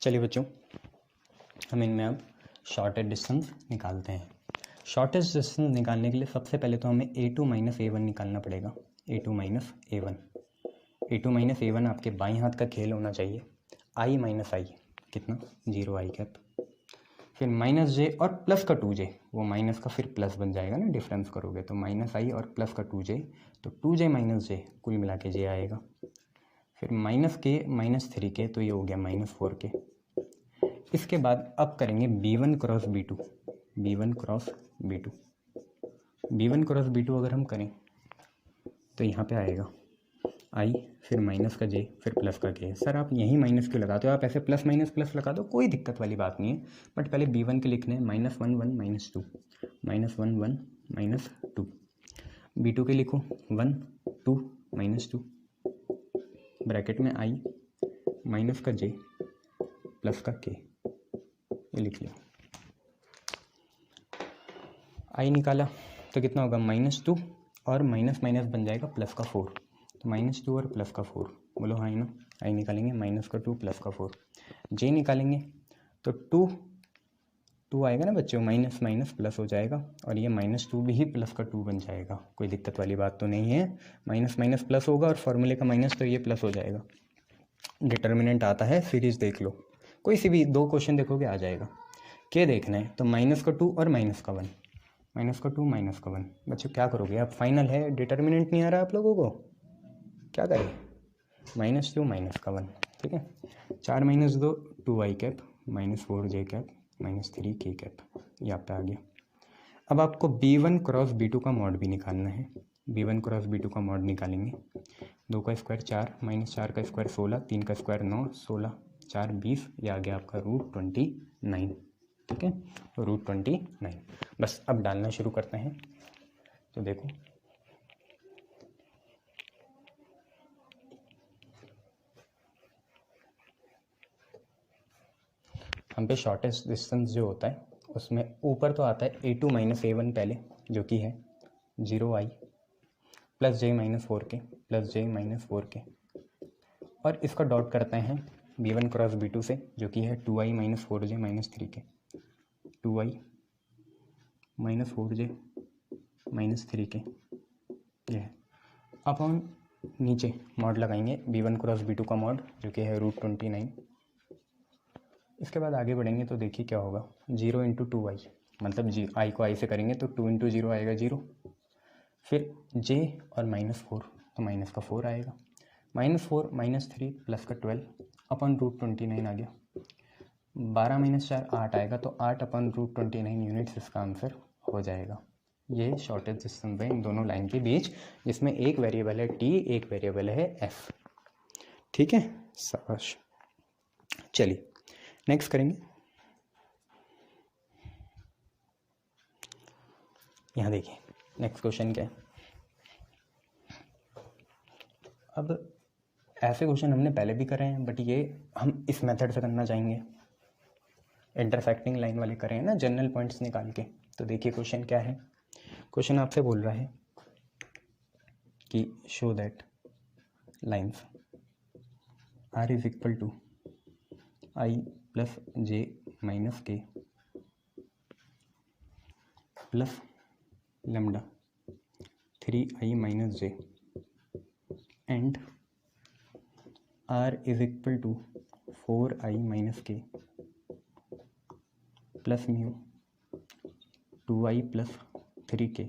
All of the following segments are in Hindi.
चलिए बच्चों, हम इनमें अब शॉर्टेस्ट डिस्टेंस निकालते हैं। शॉर्टेस्ट डिस्टेंस निकालने के लिए सबसे पहले तो हमें a2 माइनस a1 निकालना पड़ेगा। a2 माइनस a1 आपके बाईं हाथ का खेल होना चाहिए। i माइनस आई कितना 0 i कैप, फिर माइनस जे और प्लस का 2j, वो माइनस का फिर प्लस बन जाएगा ना, डिफरेंस करोगे तो माइनस आई और प्लस का 2j, तो 2j माइनस जे कुल मिला के जे आएगा। फिर माइनस के माइनस 3k, तो ये हो गया माइनस 4k। इसके बाद अब करेंगे b1 cross b2, b1 cross b2, b1 cross b2 अगर हम करें तो यहाँ पे आएगा i, फिर माइनस का j, फिर प्लस का k। सर आप यहीं माइनस क्यों लगाते हो? आप ऐसे प्लस माइनस लगा दो, कोई दिक्कत वाली बात नहीं है। बट पहले b1 के लिखने हैं -1 1 -2, -1 1 -2। b2 के लिखो 1 2 -2, ब्रैकेट में i माइनस का j प्लस का k, ये लिख लिया। i निकाला तो कितना होगा -2 और माइनस माइनस बन जाएगा प्लस का 4, तो -2 और प्लस का 4, बोलो हाँ ना। i निकालेंगे माइनस का 2 प्लस का 4। j निकालेंगे तो 2 आएगा ना बच्चों, माइनस माइनस प्लस हो जाएगा और ये -2 भी प्लस का 2 बन जाएगा। कोई दिक्कत वाली बात तो नहीं है, माइनस माइनस प्लस होगा और फॉर्मूले का माइनस, तो ये प्लस हो जाएगा। डिटर्मिनेंट आता है, सीरीज देख लो, कोई सी भी 2 क्वेश्चन देखोगे आ जाएगा। क्या देखना है? तो माइनस का 2 और माइनस का 1, माइनस का 2 माइनस का 1। बच्चों क्या करोगे? अब फाइनल है, डिटर्मिनेंट नहीं आ रहा आप लोगों को, क्या करें? -2 माइनस का 1, ठीक है। 4 - 2 2i cap, -4j cap, -3k cap, ये आप पे आ गया। अब आपको b1 क्रॉस b2 का मॉड भी निकालना है। b1 क्रॉस b2 का मॉड निकालेंगे, 2 का स्क्वायर 4, -4 का स्क्वायर 16, 3 का स्क्वायर 9, 16 4 20, ये आ गया आपका √29, ठीक है, √29। बस अब डालना शुरू करते हैं। तो देखो हम पे शॉर्टेस्ट डिस्टेंस जो होता है उसमें ऊपर तो आता है a2 माइनस a1 पहले, जो कि है 0i plus j minus 4k plus j minus 4k, और इसका डॉट करते हैं b1 क्रॉस b2 से, जो कि है 2i minus 4j minus 3k, 2i minus 4j minus 3k, ये है। अब हम नीचे मॉड लगाएंगे b1 क्रॉस b2 का मॉड, जो कि है √29। इसके बाद आगे बढ़ेंगे तो देखिए क्या होगा, 0 × 2i, मतलब i को i से करेंगे तो 2 × 0 आएगा 0, फिर j और -4, तो माइनस का 4 आएगा, -4 -3 प्लस का 12 अपन √29 आ गया। 12 - 4 8 आएगा, तो 8 अपन √29 यूनिट्स इसका आंसर हो जाएगा। ये शॉर्टेस्ट डिस्टेंस है इन दोनों लाइन के बीच, जिसमें एक वेरिएबल है t, एक वेरिएबल है f, ठीक है। शाबाश। चलिए नेक्स्ट करेंगे। यहाँ देखिए नेक्स्ट क्वेश्चन क्या है। अब ऐसे क्वेश्चन हमने पहले भी करे हैं, बट ये हम इस मेथड से करना चाहेंगे, इंटरसेक्टिंग लाइन वाले करे हैं ना, जनरल पॉइंट्स निकाल के। तो देखिए क्वेश्चन क्या है। क्वेश्चन आपसे बोल रहा है कि show that lines are is equal to i plus j minus k plus lambda 3i minus j and r is equal to 4i minus k plus mu 2i plus 3k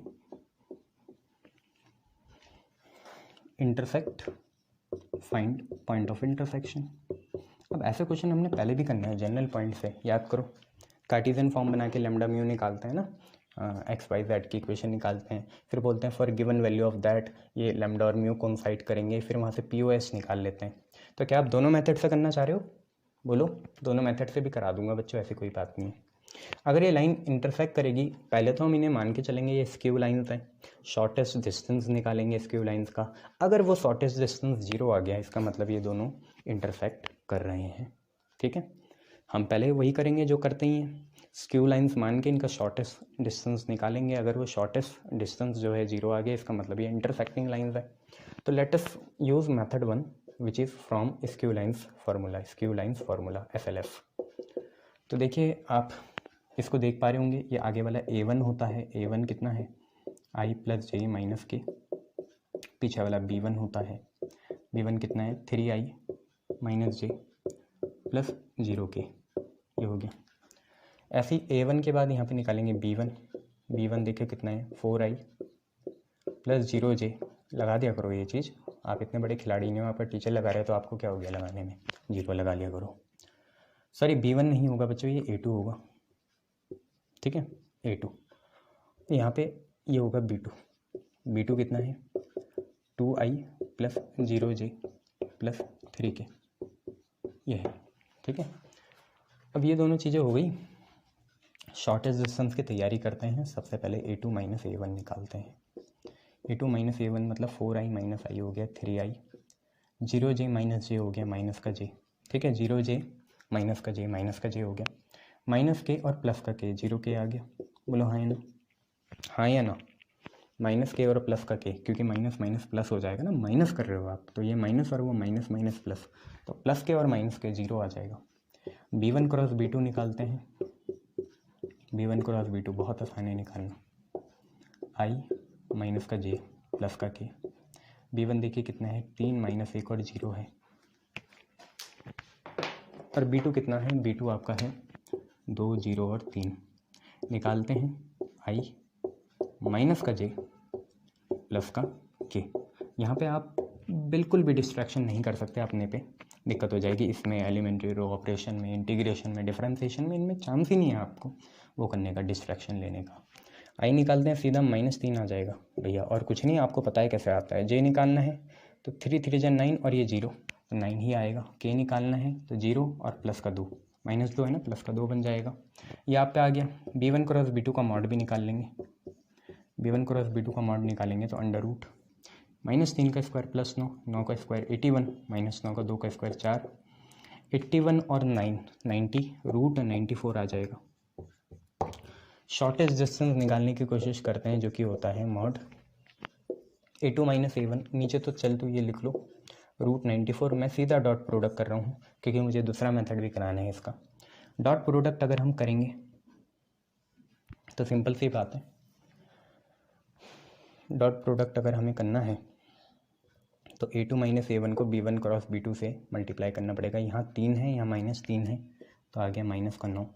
intersect, find point of intersection. अब ऐसे क्वेश्चन हमने पहले भी करना है जनरल पॉइंट से, याद करो। कार्टेशियन फॉर्म बना के लैम्डा म्यू निकालते हैं ना, एक्स वाई जेड की इक्वेशन निकालते हैं, फिर बोलते हैं for given value of that ये लैम्डा और म्यू कोइंसाइड करेंगे, फिर वहाँ से POS निकाल लेते हैं। तो क्या आप दोनों मेथड से करना चाह रहे हो? बोलो, दोनों मेथड से भी करा दूंगा बच्चों, ऐसी कोई बात नहीं है। अगर ये लाइन इंटरसेक्ट करेगी, पहले तो हम इन्हें मान के चलेंगे ये स्क्यू लाइन्स हैं, शॉर्टेस्ट डिस्टेंस निकालेंगे स्क्यू लाइन्स का। अगर वो शॉर्टेस्ट डिस्टेंस 0 आ गया, इसका मतलब ये दोनों इंटरसेक्ट कर रहे हैं, ठीक है। हम पहले वही करेंगे जो करते ही हैं, स्क्यू लाइन्स मान के इनका शॉर्टेस्ट डिस्टेंस निकालेंगे। अगर वो शॉर्टेस्ट डिस्टेंस जो है 0 आ गया, इसका मतलब ये इंटरसेक्टिंग लाइन्स है। तो let us use method 1 which is from skew lines formula, SLF। तो देखिए आप इसको देख पा रहे होंगे, ये आगे वाला A1 होता है, A1 कितना है I प्लस जे माइनस के, पीछे वाला B1 होता है, B1 कितना है 3I माइनस जे प्लस 0 के, ये हो गया। ऐसे ही A1 के बाद यहाँ पे निकालेंगे B1, B1 देखिए कितना है 4I प्लस 0J, लगा दिया करो ये चीज़, आप इतने बड़े खिलाड़ी नहीं हो, आप टीचर लगा रहे हो तो आपको क्या हो गया लगाने में, 0 लगा लिया करो। सॉरी B1 नहीं होगा बच्चों, ये A2 होगा, ठीक है A2। तो यहाँ पे ये होगा B2, B2 कितना है 2I plus 0J plus 3K, ये है, ठीक है। अब ये दोनों चीज़ें हो गई। शॉर्टेस्ट डिस्टेंस की तैयारी करते हैं। सबसे पहले A2 माइनस A1 निकालते हैं। A2 माइनस A1 मतलब 4I माइनस I हो गया 3I, 0J माइनस J हो गया माइनस का J, ठीक है, 0J माइनस का J, माइनस का J हो गया, माइनस के और प्लस का K, 0K आ गया, बोलो हाँ या ना, हाँ या ना, माइनस के और प्लस का K, क्योंकि माइनस माइनस प्लस हो जाएगा ना, माइनस कर रहे हो आप, तो ये माइनस और वो माइनस माइनस प्लस, तो प्लस के और माइनस के 0 आ जाएगा। B1 क्रॉस B2 निकालते हैं, B1 क्रॉस B2 बहुत आसान है निकालना, I माइनस का J प्लस का K, B1 देखिए कितना है 3 माइनस 1 और 0 है, और B2 कितना है, B2 आपका है 2 0 और 3, निकालते हैं I माइनस का J प्लस का K। यहाँ पे आप बिल्कुल भी डिस्ट्रैक्शन नहीं कर सकते, अपने पे दिक्कत हो जाएगी। इसमें एलिमेंट्री रो ऑपरेशन में, इंटीग्रेशन में, डिफरेंशिएशन में, इनमें चांस ही नहीं है आपको वो करने का, डिस्ट्रैक्शन लेने का। I निकालते हैं, सीधा -3 आ जाएगा भैया, और कुछ नहीं, आपको पता है कैसे आता है। J निकालना है तो 3 3 जा 9 और ये 0, तो 9 ही आएगा। K निकालना है तो 0 और प्लस का 2, -2 है ना, प्लस का 2 बन जाएगा। ये आप पे आ गया। B1 क्रॉस B2 का मॉड भी निकाल लेंगे, B1 क्रॉस B2 का मॉड निकालेंगे तो अंडर रूट -3 का स्क्वायर प्लस 9, 9 का स्क्वायर 81, -9 का 2 का स्क्वायर 4, 81 और 9 90, रूट 94 आ जाएगा। शॉर्टेस्ट डिस्टेंस निकालने की कोशिश करते हैं, जो कि होता है मॉड A2 माइनस A1, नीचे तो चल तो ये लिख लो, रूट 94। मैं सीधा डॉट प्रोडक्ट कर रहा हूँ क्योंकि मुझे दूसरा मेथड भी कराना है इसका। डॉट प्रोडक्ट अगर हम करेंगे तो सिंपल सी बात है, डॉट प्रोडक्ट अगर हमें करना है तो A2 माइनस A1 को B1 क्रॉस B2 से मल्टीप्लाई करना पड़ेगा। यहाँ 3 है, यहाँ -3 है, तो आ गया माइनस का 9,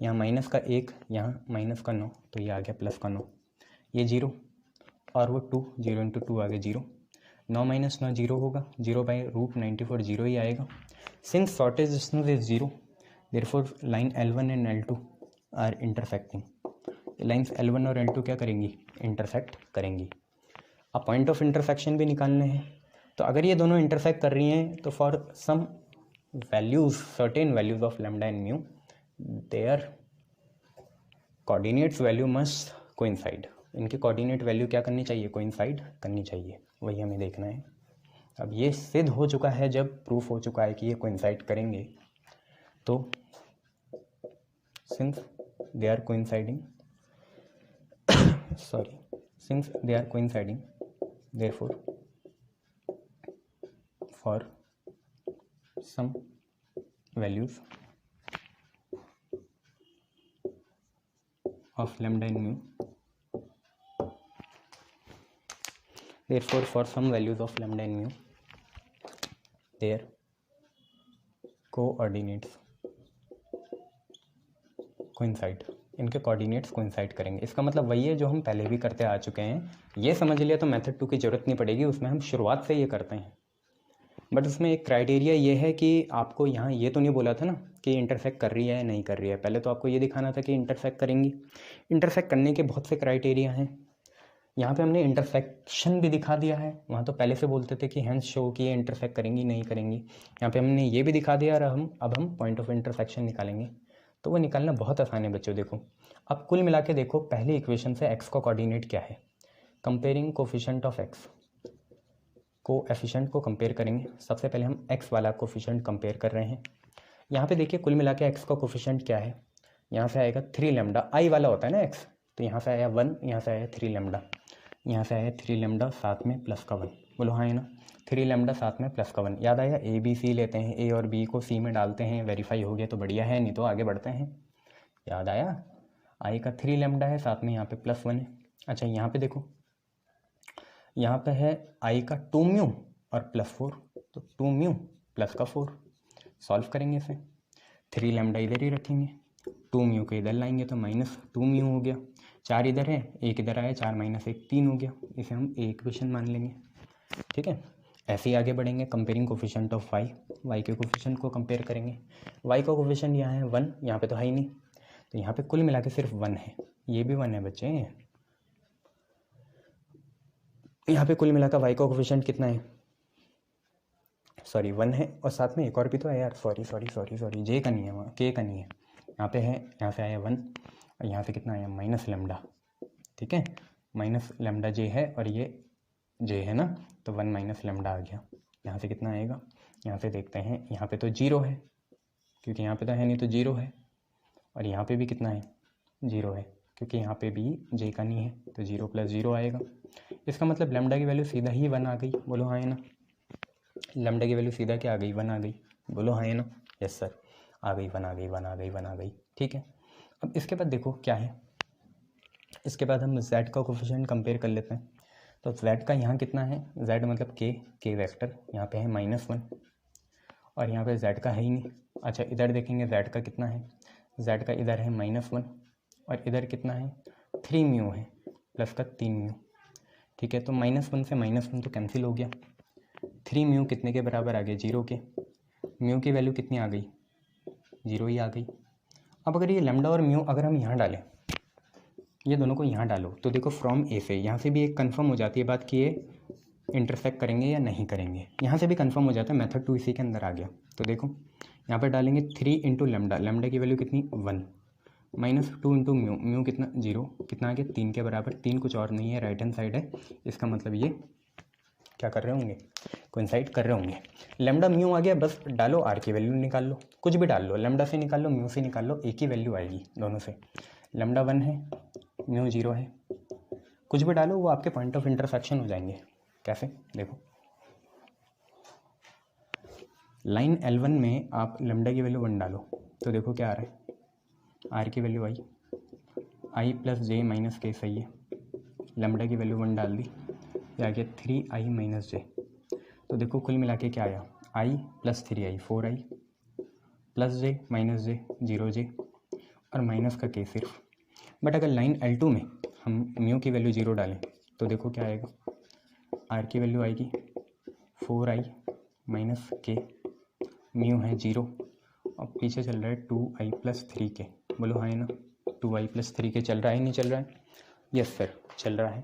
यहाँ माइनस का 1, यहाँ माइनस का 9, तो ये आ गया प्लस का 9, ये 0 और वो 2, 0 × 2 आ गया 0, 9 माइनस 9 0 होगा, 0 बाई रूट 94 0 ही आएगा। Since shortest distance is 0, therefore line L1 and L2 are intersecting. Lines L1 और L2 क्या करेंगी, इंटरसेक्ट करेंगी। अब पॉइंट ऑफ इंटरसेक्शन भी निकालने हैं, तो अगर ये दोनों इंटरसेक्ट कर रही हैं तो for some values, certain values of lambda and mu, their coordinates value must coincide. इनकी कोऑर्डिनेट वैल्यू क्या करनी चाहिए, कोइंसाइड करनी चाहिए, वही हमें देखना है। अब ये सिद्ध हो चुका है, जब प्रूफ हो चुका है कि ये कोइंसाइड करेंगे, तो since they are coinciding sorry, since they are coinciding, therefore for some values of lambda and mu, therefore for some values of lambda and mu, their coordinates coincide, इनके कोऑर्डिनेट्स कोइंसाइड करेंगे। इसका मतलब वही है जो हम पहले भी करते आ चुके हैं, ये समझ लिया तो मेथड 2 की ज़रूरत नहीं पड़ेगी, उसमें हम शुरुआत से ये करते हैं। बट उसमें एक क्राइटेरिया ये है कि आपको यहाँ ये तो नहीं बोला था ना कि इंटरसेक्ट कर रही है या नहीं कर रही है, पहले तो आपको ये दिखाना था कि इंटरसेक्ट करेंगी। इंटरसेक्ट करने के बहुत से क्राइटेरिया हैं, यहाँ पे हमने इंटरसेक्शन भी दिखा दिया है। वहाँ तो पहले से बोलते थे कि हैंस शो कि ये इंटरसेक्ट करेंगी नहीं करेंगी, यहाँ पे हमने ये भी दिखा दिया। और अब हम पॉइंट ऑफ इंटरसेक्शन निकालेंगे, तो वो निकालना बहुत आसान है बच्चों। देखो अब कुल मिला के देखो, पहली इक्वेशन से x का कोऑर्डिनेट क्या है, comparing coefficient of x, coefficient को कंपेयर करेंगे। सबसे पहले हम x वाला कोफिशिएंट कंपेयर कर रहे हैं। यहाँ पे देखिए कुल मिला के x का कोफिशिएंट क्या है, यहाँ से आएगा 3 लैम्डा, i वाला होता है ना x, तो यहाँ से आया 1, यहाँ से आया 3 लैम्डा, यहाँ से आया 3 लैम्डा, साथ में प्लस का 1, बोलो हाँ है ना। 3 लैम्डा साथ में प्लस का 1, याद आया ए बी सी लेते हैं, ए और बी को सी में डालते हैं, वेरीफाई हो गया तो बढ़िया है, नहीं तो आगे बढ़ते हैं। याद आया, आई का 3 लैम्डा है, साथ में यहाँ पे प्लस 1 है। अच्छा यहाँ पे देखो, यहाँ पे है आई का 2 म्यू और प्लस 4, तो 2 म्यू प्लस का 4, सॉल्व करेंगे इसे। 3 लैम्डा इधर ही रखेंगे, 2 म्यू को इधर लाएंगे तो -2 म्यू हो गया, 4 इधर है, 1 इधर आया, 4 - 1 3 हो गया, इसे हम ए इक्वेशन मान लेंगे। ठीक है, ऐसे ही आगे बढ़ेंगे। कंपेयरिंग कोफिशिएंट ऑफ वाई के कोफिशिएंट को कंपेयर करेंगे। वाई का कोफिशिएंट यहाँ है 1, यहाँ पे तो है ही नहीं, तो यहाँ पे कुल मिला के सिर्फ 1 है, ये भी 1 है बच्चे। यहाँ पे कुल मिलाकर वाई का कोफिशिएंट कितना है, सॉरी 1 है, और साथ में एक और भी तो है यार, सॉरी जे का नहीं है, वहाँ के का नहीं है, यहाँ पे है, यहाँ से आया 1 और यहाँ से कितना आया माइनस लैम्डा। ठीक है, माइनस लैम्डा जे है और ये जे है ना, तो 1 माइनस लैम्डा आ गया। यहाँ से कितना आएगा, यहाँ से देखते हैं, यहाँ पे तो 0 है क्योंकि यहाँ पे तो है नहीं, तो 0 है, और यहाँ पे भी कितना है 0 है क्योंकि यहाँ पे भी जे का नहीं है, तो 0 + 0 आएगा। इसका मतलब लैम्डा की वैल्यू सीधा ही 1 आ गई, बोलो हाँ है ना। लैम्डा की वैल्यू सीधा क्या आ गई, 1 आ गई, बोलो हाँ है ना। यस सर, आ गई 1 आ गई। ठीक है, अब इसके बाद देखो क्या है, इसके बाद हम z का कोफिशिएंट कंपेयर कर लेते हैं। तो z का यहाँ कितना है, z मतलब k वेक्टर, यहाँ पे है -1 और यहाँ पे z का है ही नहीं। अच्छा इधर देखेंगे z का कितना है, z का इधर है -1 और इधर कितना है 3 म्यू है, प्लस का 3 म्यू। ठीक है, तो -1 से -1 तो कैंसिल हो गया, 3 म्यू कितने के बराबर आ गए, 0 के। म्यू की वैल्यू कितनी आ गई, 0 ही आ गई। अब अगर ये लैम्डा और म्यू अगर हम यहाँ डालें, ये दोनों को यहाँ डालो, तो देखो फ्रॉम ए से, यहाँ से भी एक कंफर्म हो जाती है बात कि ये इंटरसेक्ट करेंगे या नहीं करेंगे, यहाँ से भी कंफर्म हो जाता है, मेथड 2 इसी के अंदर आ गया। तो देखो यहाँ पर डालेंगे 3 × लैम्डा, लैम्डा की वैल्यू कितनी 1, -2 × म्यू, म्यू कितना 0, कितना आ गया 3 के बराबर, 3 कुछ और नहीं है, राइट हैंड साइड है, इसका मतलब ये क्या कर रहे होंगे, कोइंसाइड कर रहे होंगे। लैम्डा म्यू आ गया, बस डालो आर की वैल्यू निकाल लो, कुछ भी डाल लो, लैम्डा से निकाल लो, म्यू से निकाल लो, एक ही वैल्यू आएगी दोनों से। लैम्डा 1 है, म्यू 0 है, कुछ भी डालो वो आपके पॉइंट ऑफ इंटरसेक्शन हो जाएंगे। कैसे, देखो लाइन L1 में आप लैम्डा की वैल्यू 1 डालो, तो देखो क्या आ रहा है, आर की वैल्यू आई + j - k, सही है। लैम्डा की वैल्यू 1 डाल दी, ये आ गया 3i - j, तो देखो कुल मिला के क्या आया, i + 3i 4i + j - j 0j और माइनस का k सिर्फ। बट अगर लाइन L2 में हम म्यू की वैल्यू 0 डालें तो देखो क्या आएगा, आर की वैल्यू आएगी 4i - k, म्यू है 0 और पीछे चल रहा है 2i + 3k, बोलो हाँ है ना। 2i + 3k चल रहा है, नहीं चल रहा है, यस सर चल रहा है।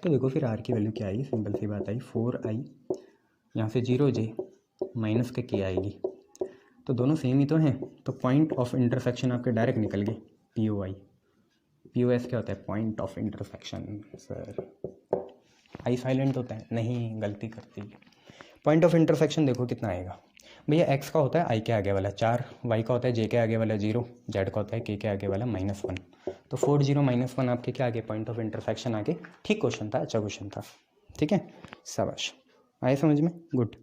तो देखो फिर आर की वैल्यू क्या आएगी, सिंपल सी बात आई, 4i, यहाँ से 0j माइनस का k आएगी, तो दोनों सेम ही तो हैं, तो पॉइंट ऑफ इंटरसेक्शन आपके डायरेक्ट निकल गए, POI। POS क्या होता है, point of intersection. Sir I silent होता है, नहीं गलती करती है। पॉइंट ऑफ इंटरसेक्शन देखो कितना आएगा भैया, x का होता है i के आगे वाला 4, y का होता है j के आगे वाला 0, z का होता है k के आगे वाला -1, तो 4 0 -1 आपके क्या आगे, पॉइंट ऑफ इंटरसेक्शन आगे। ठीक क्वेश्चन था, अच्छा क्वेश्चन था। ठीक है, शाबाश, आए समझ में, गुड।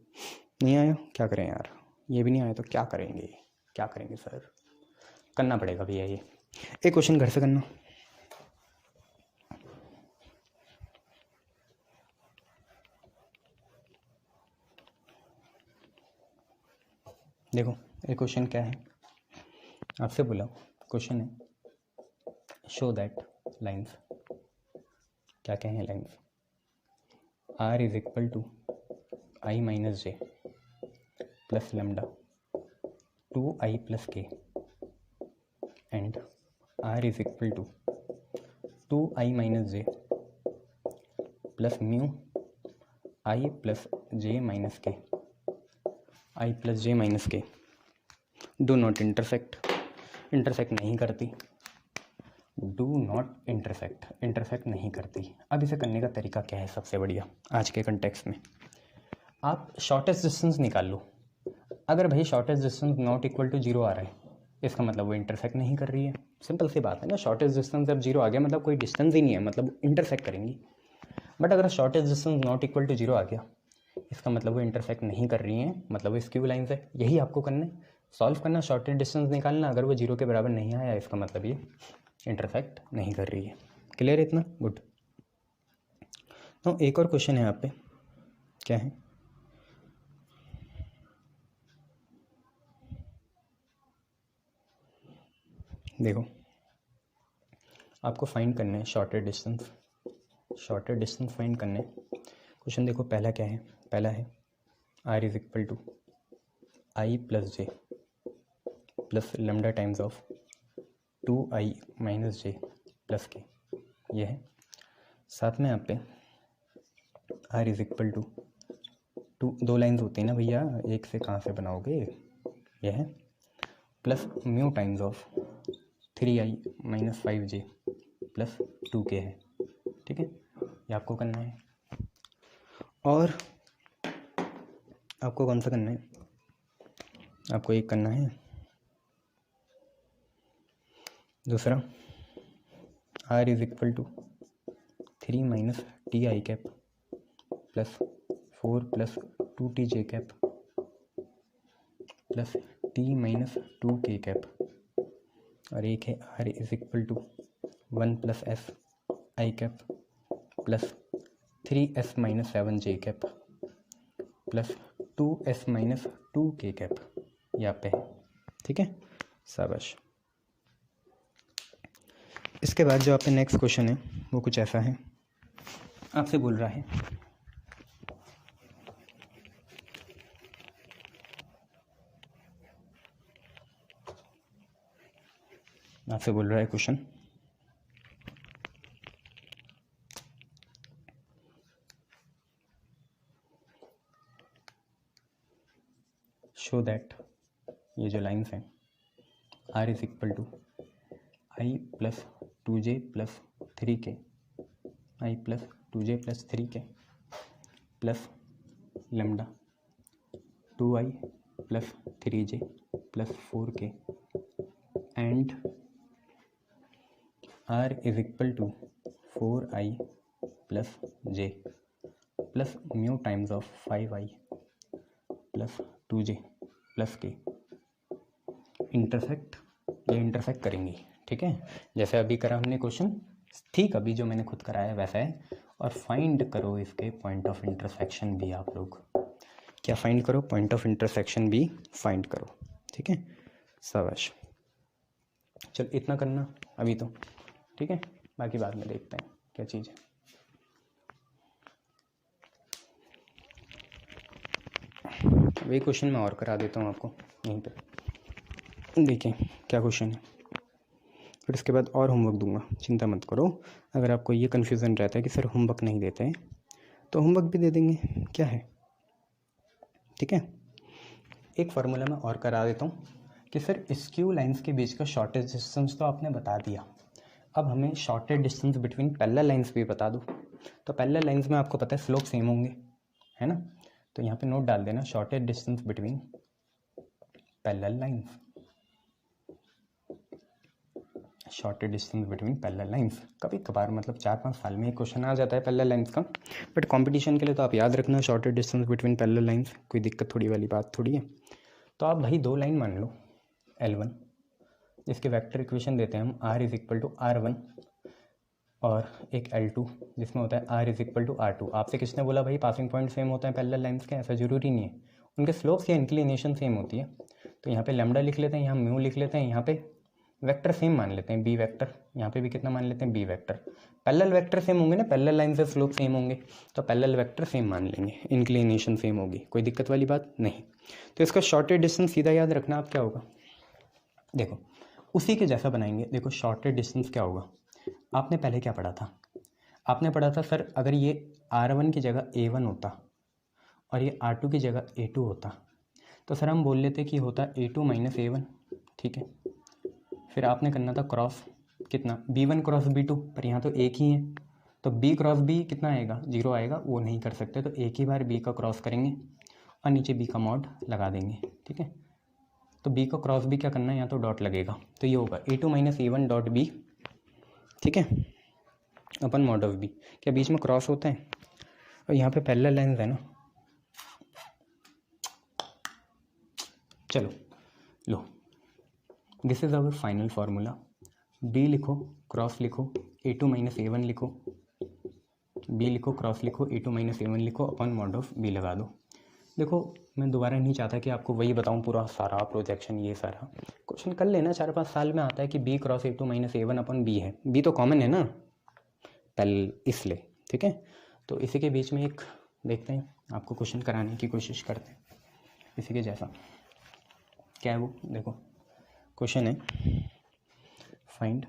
नहीं आया क्या करें यार, ये भी नहीं आया तो क्या करेंगे सर, करना पड़ेगा भैया ये। एक क्वेश्चन घर से करना, देखो एक क्वेश्चन क्या है, आपसे बोला क्वेश्चन है, शो दैट लाइन्स, क्या क्या है lines, r = i - j + lambda 2i + k and r = 2i - j + mu i + j - k, i + j - k do not intersect नहीं करती, डू नॉट इंटरसेक्ट नहीं करती। अब इसे करने का तरीका क्या है, सबसे बढ़िया आज के कंटेक्स्ट में, आप शॉर्टेस्ट डिस्टेंस निकाल लो। अगर भाई shortest distance not equal to 0 आ रहा है, इसका मतलब वो इंटरसेक्ट नहीं कर रही है, सिंपल सी बात है ना। शॉर्टेस्ट डिस्टेंस जब 0 आ गया मतलब कोई डिस्टेंस ही नहीं है, मतलब इंटरसेक्ट करेंगी। बट अगर shortest distance not equal to 0 आ गया, इसका मतलब वो इंटरसेक्ट नहीं कर रही हैं, मतलब वो स्क्यू लाइन्स है। यही आपको करना है, सॉल्व करना, शॉर्टेस्ट डिस्टेंस निकालना। अगर वो 0 के बराबर नहीं आया, इसका मतलब ये इंटरसेक्ट नहीं कर रही है। क्लियर है इतना? गुड। तो एक और क्वेश्चन है यहाँ पे, क्या है, देखो आपको फाइंड करना है शॉर्टेस्ट डिस्टेंस फाइंड करना है। क्वेश्चन देखो, पहला क्या है, पहला है r is equal to i plus j plus lambda times of 2i minus j plus k, ये है। साथ में यहाँ पे r is equal to 2 lines होती है ना भैया, एक से कहाँ से बनाओगे, ये है, plus mu times of 3i minus 5j plus 2k है। ठीक है, ये आपको करना है। और आपको कौन सा करना है, आपको एक करना है, दूसरा r is equal to 3 minus t i cap plus 4 plus 2tj cap plus t minus 2k cap, और एक है r is equal to 1 plus s i cap plus 3s minus 7j cap plus 2s minus 2k cap, यहाँ पे है। ठीक है, शाबाश। इसके बाद जो आपके नेक्स्ट क्वेश्चन है वो कुछ ऐसा है, आपसे बोल रहा है क्वेश्चन, शो दैट, ये जो लाइन्स हैं, r is equal to i plus 2j plus 3k, i plus 2j plus 3k plus lambda 2i plus 3j plus 4k and r is equal to 4i plus j plus mu times of 5i plus 2j plus k intersect, ये इंटरसेक्ट करेंगी। ठीक है, जैसे अभी करा हमने क्वेश्चन, ठीक अभी जो मैंने खुद कराया वैसा है। और फाइंड करो इसके पॉइंट ऑफ इंटरसेक्शन भी, आप लोग क्या फाइंड करो, पॉइंट ऑफ इंटरसेक्शन भी फाइंड करो। ठीक है, शाबाश। चल इतना करना अभी तो, ठीक है, बाकी बाद में देखते हैं क्या चीज़ है। वही क्वेश्चन मैं और करा देता हूँ आपको यहीं पे, देखिए क्या क्वेश्चन है, फिर इसके बाद और होमवर्क दूंगा, चिंता मत करो। अगर आपको ये कन्फ्यूज़न रहता है कि सर होमवर्क नहीं देते हैं, तो होमवर्क भी दे देंगे, क्या है। ठीक है, एक फार्मूला मैं और करा देता हूँ कि सर स्क्यू लाइंस के बीच का शॉर्टेस्ट डिस्टेंस तो आपने बता दिया, अब हमें shortest distance between parallel lines भी बता दो। तो पैरेलल लाइंस में आपको पता है स्लोप सेम होंगे, है ना, तो यहाँ पे नोट डाल देना, shortest distance between parallel lines, shortest distance between parallel lines. कभी कभार मतलब 4-5 साल में एक क्वेश्चन आ जाता है पैरेलल लाइंस का, बट कंपटीशन के लिए तो आप याद रखना shortest distance between parallel lines, कोई दिक्कत थोड़ी वाली बात थोड़ी है। तो आप भाई 2 लाइन मान लो L1, जिसके वेक्टर इक्वेशन देते हैं हम r is equal to R1, और एक L2 जिसमें होता है r is equal to R2। आपसे किसने बोला भाई पासिंग पॉइंट सेम होता है पैरेलल लाइंस के? ऐसा जरूरी नहीं है, उनके स्लोप्स या इंक्लिनेशन सेम होती है। तो यहाँ पे लैम्डा लिख लेते हैं, यहाँ म्यू लिख लेते हैं, यहाँ पे वेक्टर सेम मान लेते हैं b वेक्टर, यहाँ पे भी कितना मान लेते हैं b vector. Parallel vector same होंगे ना, पैरेलल लाइन से स्लोप सेम होंगे, तो पैरेलल वेक्टर सेम मान लेंगे, इंक्लिनेशन सेम होगी, कोई दिक्कत वाली बात नहीं। तो इसका शॉर्टेस्ट डिस्टेंस सीधा याद रखना आप क्या होगा, देखो उसी के जैसा बनाएंगे। देखो शॉर्टेस्ट डिस्टेंस क्या होगा, आपने पहले क्या पढ़ा था, आपने पढ़ा था सर अगर ये R1 की जगह A1 होता और ये R2 की जगह A2 होता, तो सर हम बोल लेते कि होता A2 माइनस A1, ठीक है। फिर आपने करना था क्रॉस, कितना B1 क्रॉस B2, पर यहाँ तो एक ही है, तो B क्रॉस B कितना आएगा, 0 आएगा, वो नहीं कर सकते, तो एक ही बार B का क्रॉस करेंगे और नीचे B का मॉड लगा देंगे, ठीक है। तो B का क्रॉस भी क्या करना है, यहाँ तो डॉट लगेगा, तो ये होगा A2 minus A1 dot B, ठीक है। अपन मॉड ऑफ बी। क्या बीच में क्रॉस होता है? और यहाँ पे पैरेलल लाइंस है ना। चलो लो, this is our final formula. B लिखो, क्रॉस लिखो, a2 माइनस a1 लिखो, बी लिखो, क्रॉस लिखो, a2 माइनस a1 लिखो, अपन मॉड ऑफ बी लगा दो। देखो मैं दोबारा नहीं चाहता कि आपको वही बताऊं पूरा सारा प्रोजेक्शन, ये सारा क्वेश्चन कर लेना, 4-5 साल में आता है कि b cross a2 minus a1 अपन बी है। बी तो कॉमन है ना पहले, इसलिए ठीक है। तो इसी के बीच में एक देखते हैं, आपको क्वेश्चन कराने की कोशिश करते हैं इसी के जैसा। क्या है वो? देखो क्वेश्चन है फाइंड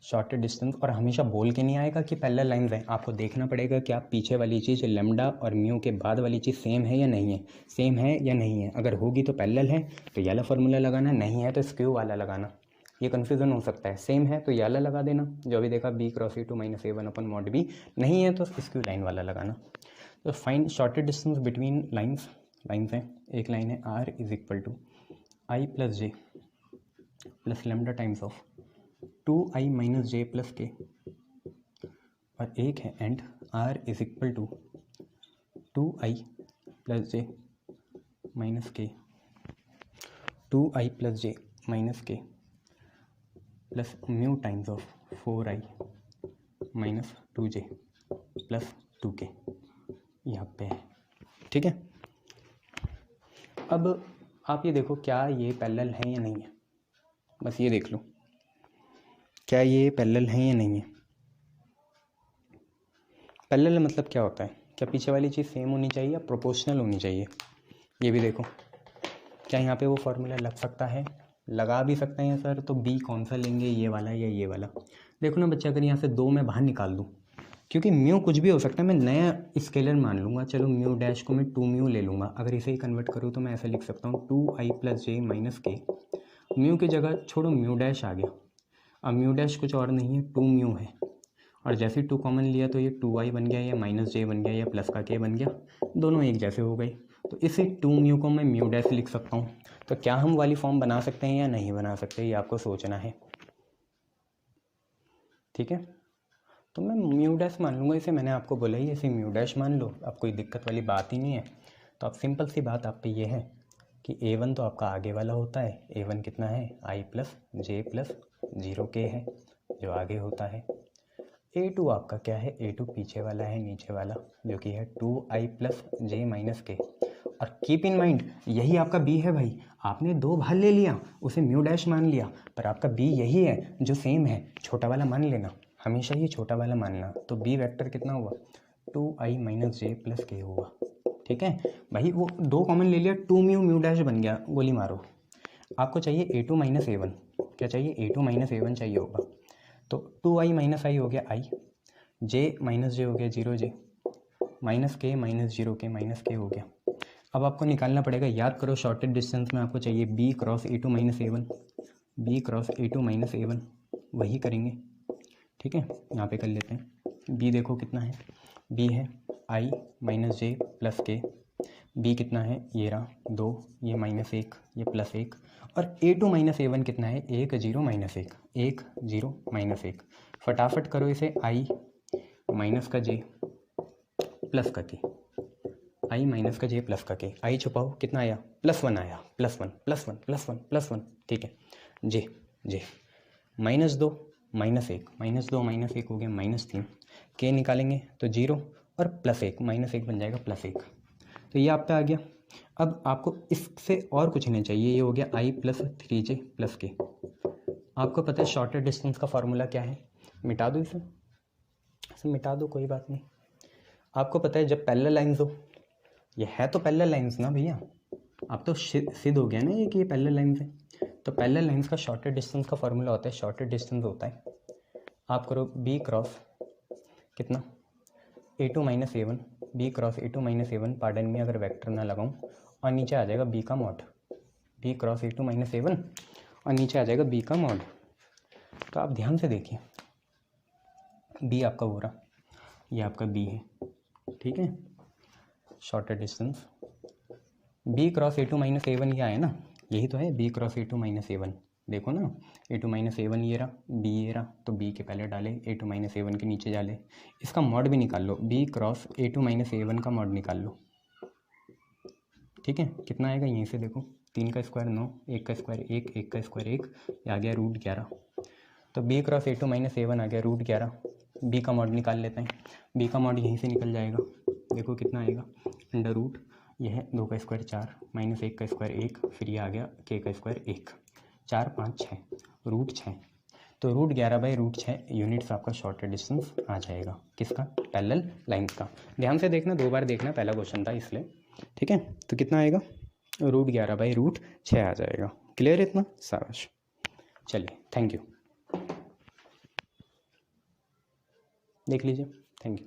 शॉर्टेस्ट डिस्टेंस, और हमेशा बोल के नहीं आएगा कि पैरेलल लाइंस हैं, आपको देखना पड़ेगा कि आप पीछे वाली चीज़ लैम्डा और म्यू के बाद वाली चीज़ सेम है या नहीं है, सेम है या नहीं है। अगर होगी तो पैरेलल है तो ये वाला फार्मूला लगाना, नहीं है तो स्क्यू वाला लगाना। ये कन्फ्यूज़न हो सकता है। सेम है तो ये वाला लगा देना जो अभी देखा, b cross a2 minus a1 अपन मॉड बी, नहीं है तो स्क्यू लाइन वाला लगाना। तो find shortest distance between lines, lines हैं, एक लाइन है r is equal to i plus j plus lambda times of 2i minus j plus k, और एक है and r is equal to 2i plus j minus k, 2i plus j minus k plus mu times of 4i minus 2j plus 2k, यहाँ पे है। ठीक है, अब आप ये देखो क्या ये पैरेलल है या नहीं है, बस ये देख लो क्या ये पैरेलल है या नहीं है। पैरेलल मतलब क्या होता है? क्या पीछे वाली चीज़ सेम होनी चाहिए या प्रोपोर्शनल होनी चाहिए। ये भी देखो, क्या यहाँ पे वो फार्मूला लग सकता है? लगा भी सकते हैं सर, तो बी कौन सा लेंगे, ये वाला या ये वाला। देखो ना बच्चे, अगर यहाँ से 2 मैं बाहर निकाल दूँ, क्योंकि म्यू कुछ भी हो सकता है, मैं नया स्केलर मान लूँगा। चलो म्यू डैश को मैं 2 म्यू ले लूँगा। अगर इसे ही कन्वर्ट करूँ तो मैं ऐसा लिख सकता हूँ 2i प्लस जे माइनस के, म्यू की जगह छोड़ो म्यू डैश आ गया। अब म्यू डैश कुछ और नहीं है, 2 म्यू है, और जैसे ही 2 कॉमन लिया तो ये 2i बन गया, या माइनस जे बन गया, या प्लस का के बन गया, दोनों एक जैसे हो गए। तो इसे 2 म्यू को मैं म्यू डैश लिख सकता हूँ। तो क्या हम वाली फॉर्म बना सकते हैं या नहीं बना सकते, ये आपको सोचना है। ठीक है, तो मैं म्यू डैश मान लूँगा इसे, मैंने आपको बोला ही इसे म्यू डैश मान लो, अब कोई दिक्कत वाली बात ही नहीं है। तो अब सिंपल सी बात आप पे ये है कि a1 तो आपका आगे वाला होता है, a1 कितना है, i plus j plus 0k है जो आगे होता है। a2 आपका क्या है, a2 पीछे वाला है, नीचे वाला, जो कि है 2i प्लस जे माइनस के। और कीप इन माइंड यही आपका b है भाई, आपने 2 बाहर ले लिया, उसे म्यू डैश मान लिया, पर आपका b यही है जो सेम है, छोटा वाला मान लेना, हमेशा ये छोटा वाला मानना। तो b वेक्टर कितना हुआ, 2i माइनस जे प्लस के हुआ। ठीक है भाई, वो 2 कॉमन ले लिया, 2 म्यू म्यू डैश बन गया, गोली मारो। आपको चाहिए a2 माइनस a1, क्या चाहिए, a2 माइनस a1 चाहिए होगा। तो 2i माइनस आई हो गया i, j माइनस जे हो गया 0j, माइनस के माइनस 0k माइनस के हो गया। अब आपको निकालना पड़ेगा, याद करो शॉर्टेस्ट डिस्टेंस में आपको चाहिए b cross a2 minus a1, b cross a2 minus a1, वही करेंगे। ठीक है, यहाँ पे कर लेते हैं। b देखो कितना है, b है i माइनस जे प्लस के, b कितना है, ये रहा 2, ये माइनस 1, ये प्लस 1, और a2 माइनस a1 कितना है, 1 0 माइनस 1, 1 0 माइनस 1। फटाफट करो इसे, i माइनस का j प्लस का के, i माइनस का j प्लस का के, i छुपाओ कितना आया, +1 आया, +1 +1 +1 +1। ठीक है, j -2 -1, -2 -1 हो गया -3, k निकालेंगे तो 0 और +1, -1 बन जाएगा +1। तो ये आप पे आ गया। अब आपको इससे और कुछ नहीं चाहिए, ये हो गया i प्लस 3j प्लस के। आपको पता है शॉर्टेस्ट डिस्टेंस का फार्मूला क्या है, मिटा दो इसे मिटा दो, कोई बात नहीं। आपको पता है जब पैरेलल लाइंस हो, ये है तो पैरेलल लाइंस ना भैया, अब तो सिद्ध हो गया ना ये कि ये पैरेलल लाइंस है। तो पैरेलल लाइंस का शॉर्टेस्ट डिस्टेंस का फार्मूला होता है, शॉर्टेस्ट डिस्टेंस होता है, आप करो b क्रॉस कितना, a2 minus a1, b cross a2 minus a1, pardon में अगर वेक्टर ना लगाऊं, और नीचे आ जाएगा b का mod, b cross a2 minus a1, और नीचे आ जाएगा b का मॉड। तो आप ध्यान से देखिए, b आपका हो रहा, ये आपका b है। ठीक है, shortest distance b cross a2 minus a1 ये आया ना, यही तो है b cross a2 minus a1, देखो ना, a2 - a1 ये रहा, b ये रहा, तो b के पहले डाले, a2 - a1 के नीचे डाले। इसका मॉड भी निकाल लो, b क्रॉस a2 - a1 का मॉड निकाल लो। ठीक है, कितना आएगा यहीं से देखो, 3 का स्क्वायर 9, 1 का स्क्वायर 1, 1 का स्क्वायर 1, ये आ गया √11। तो b क्रॉस a2 - a1 आ गया √11। b का मॉड निकाल लेते हैं, b का मॉड यहीं से निकल जाएगा। देखो कितना आएगा, अंडर रूट यह है 2 का स्क्वायर 4, -1 का स्क्वायर 1, फिर ये आ गया k का स्क्वायर 1, 4 5 6, √6। तो √11/√6 यूनिट्स आपका शॉर्टेड डिस्टेंस आ जाएगा। किसका? पैरेलल लाइन्स का। ध्यान से देखना, 2 बार देखना, पहला क्वेश्चन था इसलिए। ठीक है, तो कितना आएगा, √11/√6 आ जाएगा। क्लियर है इतना? शाबाश। चलिए, थैंक यू। देख लीजिए, थैंक यू।